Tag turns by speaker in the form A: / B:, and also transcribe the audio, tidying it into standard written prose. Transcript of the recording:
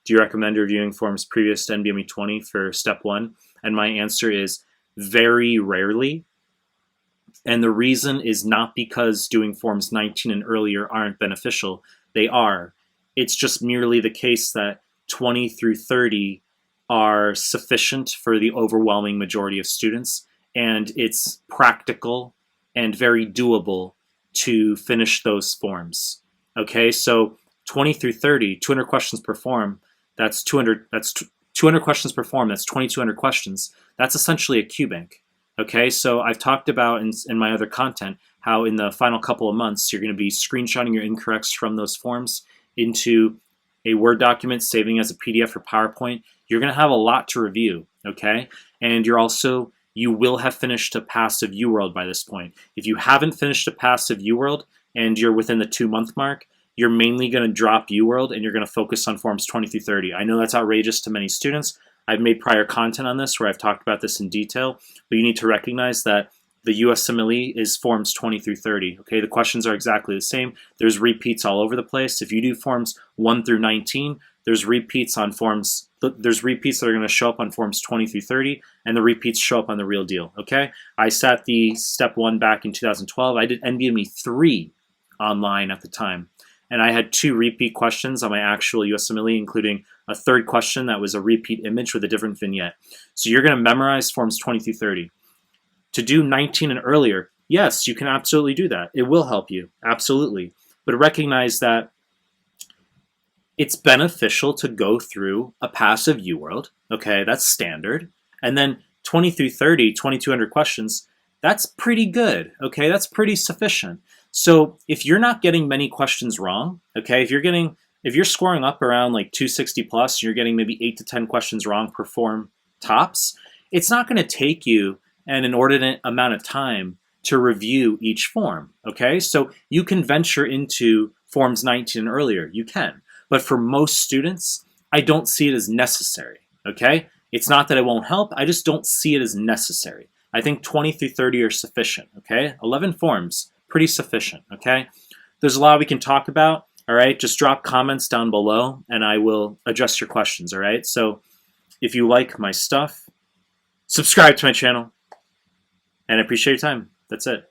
A: do you recommend reviewing forms previous to NBME 20 for step 1? And my answer is very rarely. And the reason is not because doing forms 19 and earlier aren't beneficial. They are. It's just merely the case that 20 through 30 are sufficient for the overwhelming majority of students, and it's practical and very doable to finish those forms. Okay, so 20 through 30, 200 questions per form, that's 200 questions per form, that's 2,200 questions. That's essentially a Q bank. Okay, so I've talked about in my other content how in the final couple of months you're going to be screenshotting your incorrects from those forms into a Word document, saving as a PDF or PowerPoint. You're going to have a lot to review, okay? And you will have finished a passive UWorld by this point. If you haven't finished a passive UWorld and you're within the 2-month mark, you're mainly going to drop UWorld and you're going to focus on forms 20 through 30. I know that's outrageous to many students. I've made prior content on this where I've talked about this in detail, but you need to recognize that the USMLE is forms 20 through 30. Okay, the questions are exactly the same. There's repeats all over the place. If you do forms 1 through 19, there's repeats that are going to show up on forms 20 through 30, and the repeats show up on the real deal. Okay, I sat the step 1 back in 2012. I did NBME 3 online at the time, and I had 2 repeat questions on my actual USMLE, including a 3rd question that was a repeat image with a different vignette. So you're going to memorize forms 20 through 30. To do 19 and earlier, yes, you can absolutely do that. It will help you, absolutely. But recognize that it's beneficial to go through a passive UWorld, okay, that's standard. And then 20 through 30, 2,200 questions, that's pretty good, okay, that's pretty sufficient. So if you're not getting many questions wrong, okay, if you're scoring up around like 260 plus, you're getting maybe 8 to 10 questions wrong per form tops, it's not going to take you an inordinate amount of time to review each form, okay? So you can venture into forms 19 and earlier, you can. But for most students, I don't see it as necessary, okay? It's not that it won't help, I just don't see it as necessary. I think 20 through 30 are sufficient, okay? 11 forms, pretty sufficient, okay? There's a lot we can talk about, all right? Just drop comments down below and I will address your questions, all right? So if you like my stuff, subscribe to my channel, and I appreciate your time. That's it.